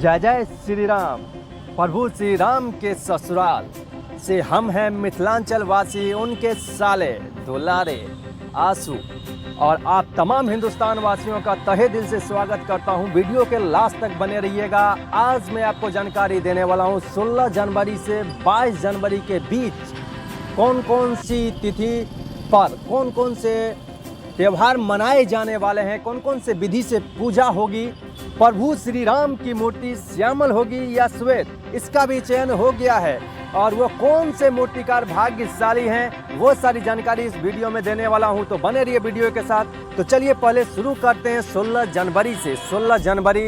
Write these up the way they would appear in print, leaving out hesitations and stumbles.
जय जय श्री राम। प्रभु श्री राम के ससुराल से हम हैं मिथिलांचल वासी, उनके साले दुलारे आंसू, और आप तमाम हिंदुस्तान वासियों का तहे दिल से स्वागत करता हूं। वीडियो के लास्ट तक बने रहिएगा। आज मैं आपको जानकारी देने वाला हूं 16 जनवरी से 22 जनवरी के बीच कौन कौन सी तिथि पर कौन कौन से त्यौहार मनाए जाने वाले हैं, कौन कौन से विधि से पूजा होगी, प्रभु श्री राम की मूर्ति श्यामल होगी या श्वेत, इसका भी चयन हो गया है, और वो कौन से मूर्तिकार भाग्यशाली हैं, वो सारी जानकारी इस वीडियो में देने वाला हूं। तो बने रहिए वीडियो के साथ। तो चलिए पहले शुरू करते हैं 16 जनवरी से। 16 जनवरी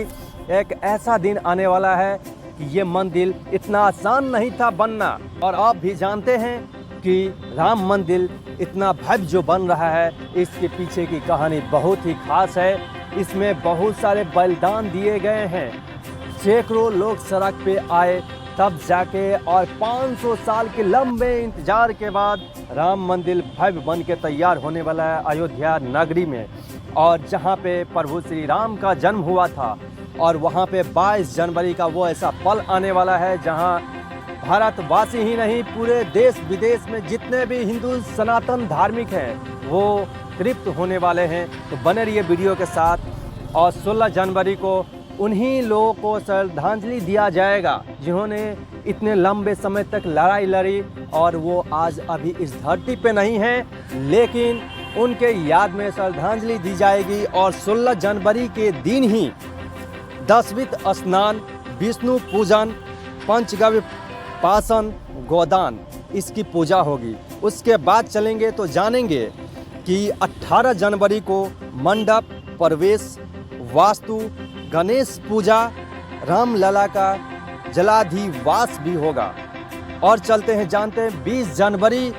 एक ऐसा दिन आने वाला है कि ये मंदिर इतना आसान नहीं था बनना, और आप भी जानते हैं कि राम मंदिर इतना भव्य जो बन रहा है, इसके पीछे की कहानी बहुत ही खास है। इसमें बहुत सारे बलिदान दिए गए हैं, सैकड़ों लोग सड़क पे आए तब जाके, और 500 साल के लंबे इंतजार के बाद राम मंदिर भव्य बन के तैयार होने वाला है अयोध्या नगरी में, और जहाँ पे प्रभु श्री राम का जन्म हुआ था। और वहाँ पे 22 जनवरी का वो ऐसा पल आने वाला है जहाँ भारतवासी ही नहीं, पूरे देश विदेश में जितने भी हिंदू सनातन धार्मिक हैं वो तृप्त होने वाले हैं। तो बने रहिए वीडियो के साथ। और 16 जनवरी को उन्हीं लोगों को श्रद्धांजलि दिया जाएगा जिन्होंने इतने लंबे समय तक लड़ाई लड़ी, और वो आज अभी इस धरती पे नहीं हैं, लेकिन उनके याद में श्रद्धांजलि दी जाएगी। और 16 जनवरी के दिन ही दशवित स्नान, विष्णु पूजन, पंचगव्य पासन, गोदान, इसकी पूजा होगी। उसके बाद चलेंगे तो जानेंगे कि 18 जनवरी को मंडप प्रवेश, वास्तु, गणेश पूजा, रामलला का जलाधिवास भी होगा। और चलते हैं जानते हैं 20 जनवरी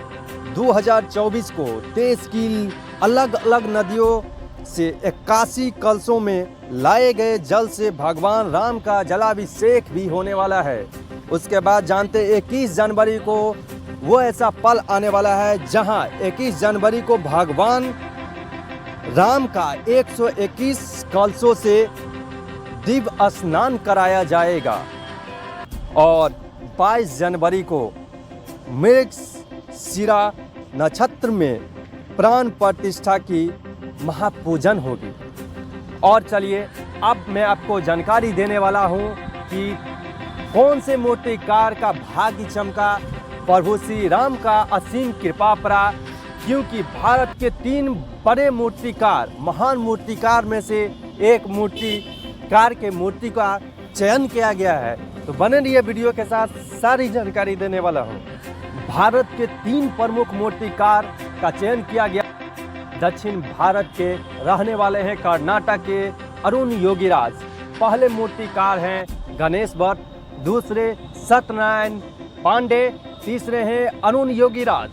2024 को देश की अलग अलग नदियों से 81 कलशों में लाए गए जल से भगवान राम का जलाभिषेक भी होने वाला है। उसके बाद जानते 21 जनवरी को वो ऐसा पल आने वाला है जहां 21 जनवरी को भगवान राम का 121 कलशों से दिव्य स्नान कराया जाएगा। और 22 जनवरी को मृगशिरा नक्षत्र में प्राण प्रतिष्ठा की महापूजन होगी। और चलिए अब मैं आपको जानकारी देने वाला हूं कि कौन से मूर्तिकार का भाग्य चमका, प्रभु श्री राम का असीम कृपा पड़ा, क्योंकि भारत के 3 बड़े मूर्तिकार, महान मूर्तिकार में से एक मूर्तिकार के मूर्ति का चयन किया गया है। तो बने रहिए वीडियो के साथ, सारी जानकारी देने वाला हूँ। भारत के 3 प्रमुख मूर्तिकार का चयन किया गया। दक्षिण भारत के रहने वाले हैं कर्नाटक के अरुण योगीराज। पहले मूर्तिकार हैं गणेश भट्ट, दूसरे सत्यनारायण पांडे, तीसरे हैं अरुण योगीराज,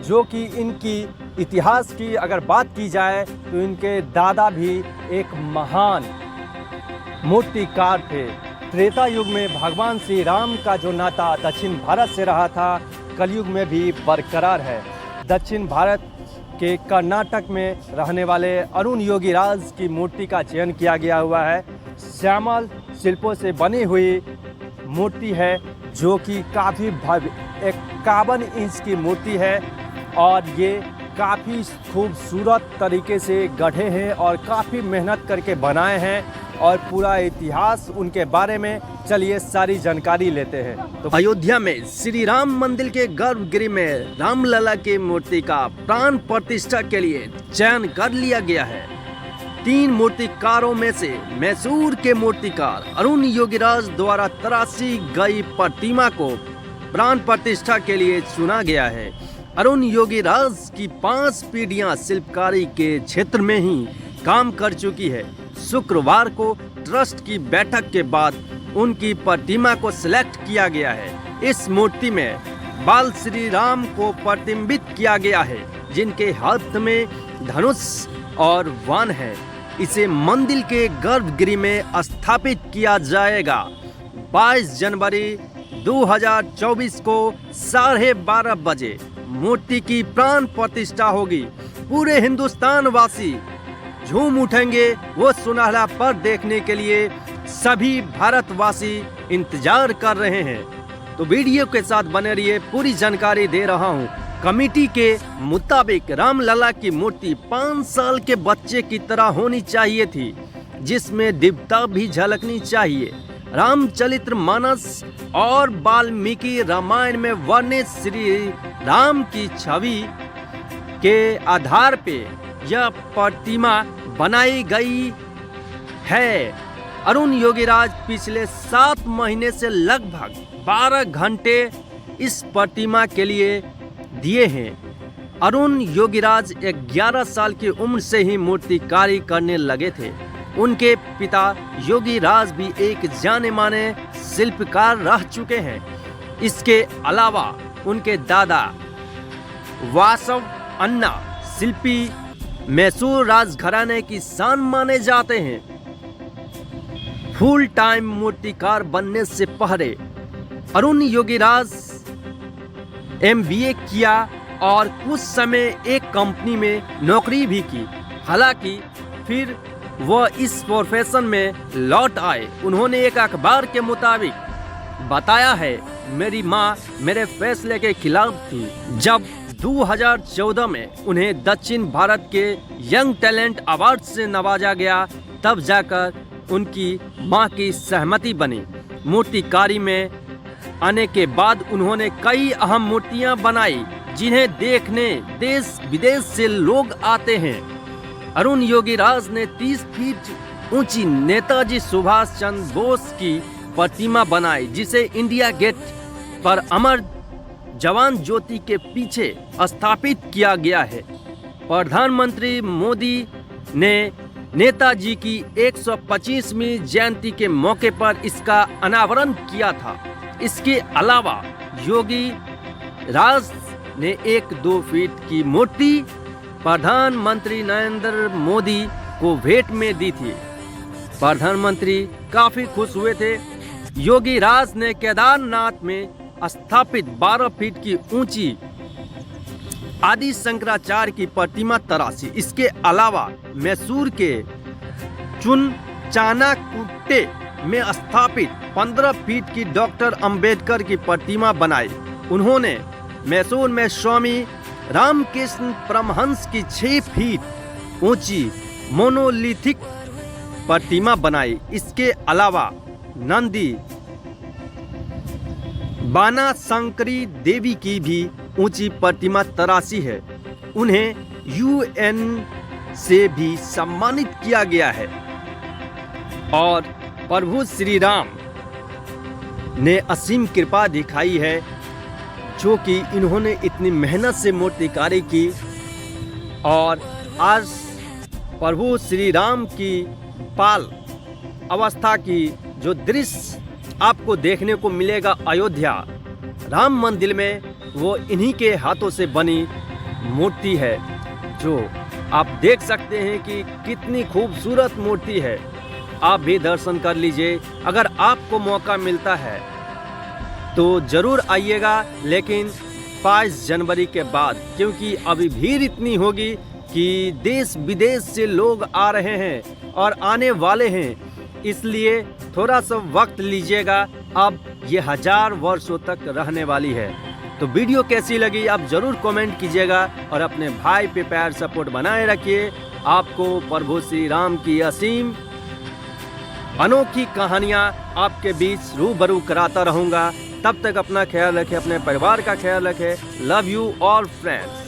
जो कि इनकी इतिहास की अगर बात की जाए तो इनके दादा भी एक महान मूर्तिकार थे। त्रेता युग में भगवान श्री राम का जो नाता दक्षिण भारत से रहा था, कलयुग में भी बरकरार है। दक्षिण भारत के कर्नाटक में रहने वाले अरुण योगीराज की मूर्ति का चयन किया गया हुआ है। श्यामल शिल्पों से बनी हुई मूर्ति है, जो कि काफ़ी भव्य 51 इंच की मूर्ति है, और ये काफ़ी खूबसूरत तरीके से गढ़े हैं और काफ़ी मेहनत करके बनाए हैं। और पूरा इतिहास उनके बारे में चलिए सारी जानकारी लेते हैं। तो अयोध्या में श्री राम मंदिर के गर्भगृह में रामलला की मूर्ति का प्राण प्रतिष्ठा के लिए चयन कर लिया गया है। 3 मूर्तिकारों में से मैसूर के मूर्तिकार अरुण योगीराज द्वारा तराशी गई प्रतिमा को प्राण प्रतिष्ठा के लिए चुना गया है। अरुण योगीराज की 5 पीढ़ियां शिल्पकारी के क्षेत्र में ही काम कर चुकी है। शुक्रवार को ट्रस्ट की बैठक के बाद उनकी प्रतिमा को सिलेक्ट किया गया है। इस मूर्ति में बाल श्री राम को प्रतिबिंबित किया गया है, जिनके हाथ में धनुष और वाण है। इसे मंदिर के गर्भगृह में स्थापित किया जाएगा। 22 जनवरी 2024 को 12:30 बजे मूर्ति की प्राण प्रतिष्ठा होगी। पूरे हिंदुस्तान वासी झूम उठेंगे वो सुनहरा पर्व देखने के लिए। सभी भारतवासी इंतजार कर रहे हैं। तो वीडियो के साथ बने रहिए, पूरी जानकारी दे रहा हूं। कमेटी के मुताबिक रामलला की मूर्ति 5 साल के बच्चे की तरह होनी चाहिए थी, जिसमें दिव्यता भी झलकनी चाहिए। रामचरितमानस और वाल्मीकि रामायण में वर्णित श्री राम की छवि के आधार पे यह प्रतिमा बनाई गई है। अरुण योगीराज पिछले 7 महीने से लगभग 12 घंटे इस प्रतिमा के लिए दिए हैं। अरुण योगीराज 11 साल की उम्र से ही मूर्तिकारी करने लगे थे। उनके पिता योगीराज भी एक जाने माने शिल्पकार रह चुके हैं। इसके अलावा उनके दादा वासव अन्ना शिल्पी मैसूर राजघराने की शान माने जाते हैं। फुल टाइम मूर्तिकार बनने से पहले अरुण योगीराज MBA किया और कुछ समय एक कंपनी में नौकरी भी की। हालांकि फिर वह इस प्रोफेशन में लौट आए। उन्होंने एक अखबार के मुताबिक बताया है, मेरी माँ मेरे फैसले के खिलाफ थी। जब 2014 में उन्हें दक्षिण भारत के यंग टैलेंट अवार्ड से नवाजा गया, तब जाकर उनकी मां की सहमति बनी। मूर्तिकारी में आने के बाद उन्होंने कई अहम मूर्तियां बनाई, जिन्हें देखने देश विदेश से लोग आते हैं। अरुण योगीराज ने 30 फीट ऊंची नेताजी सुभाष चंद्र बोस की प्रतिमा बनाई, जिसे इंडिया गेट पर अमर जवान ज्योति के पीछे स्थापित किया गया है। प्रधानमंत्री मोदी ने नेताजी की 125वीं जयंती के मौके पर इसका अनावरण किया था। इसके अलावा योगी राज ने 1-2 फीट की मूर्ति प्रधानमंत्री नरेंद्र मोदी को भेंट में दी थी। प्रधानमंत्री काफी खुश हुए थे। योगी राज ने केदारनाथ में स्थापित 12 फीट की ऊंची आदि शंकराचार्य की प्रतिमा तराशी। इसके अलावा मैसूर के चुनचानाकुट्टे में स्थापित 15 फीट की डॉक्टर अंबेडकर की प्रतिमा बनाई। उन्होंने मैसूर में स्वामी रामकृष्ण परमहंस की 6 फीट ऊंची मोनोलिथिक प्रतिमा बनाई। इसके अलावा नंदी बानाशंकरी देवी की भी ऊंची प्रतिमा तराशी है। उन्हें UN से भी सम्मानित किया गया है। और प्रभु श्री राम ने असीम कृपा दिखाई है, जो कि इन्होंने इतनी मेहनत से मूर्तिकारी की। और आज प्रभु श्री राम की पाल अवस्था की जो दृश्य आपको देखने को मिलेगा अयोध्या राम मंदिर में, वो इन्हीं के हाथों से बनी मूर्ति है, जो आप देख सकते हैं कि कितनी खूबसूरत मूर्ति है। आप भी दर्शन कर लीजिए। अगर आपको मौका मिलता है तो ज़रूर आइएगा, लेकिन 22 जनवरी के बाद, क्योंकि अभी भीड़ इतनी होगी कि देश विदेश से लोग आ रहे हैं और आने वाले हैं। इसलिए थोड़ा सा वक्त लीजिएगा। अब ये 1000 वर्षों तक रहने वाली है। तो वीडियो कैसी लगी आप ज़रूर कमेंट कीजिएगा और अपने भाई पे प्यार सपोर्ट बनाए रखिए। आपको प्रभु श्री राम की असीम अनोखी कहानियाँ आपके बीच रूबरू कराता रहूँगा। तब तक अपना ख्याल रखें, अपने परिवार का ख्याल रखें। Love you all friends.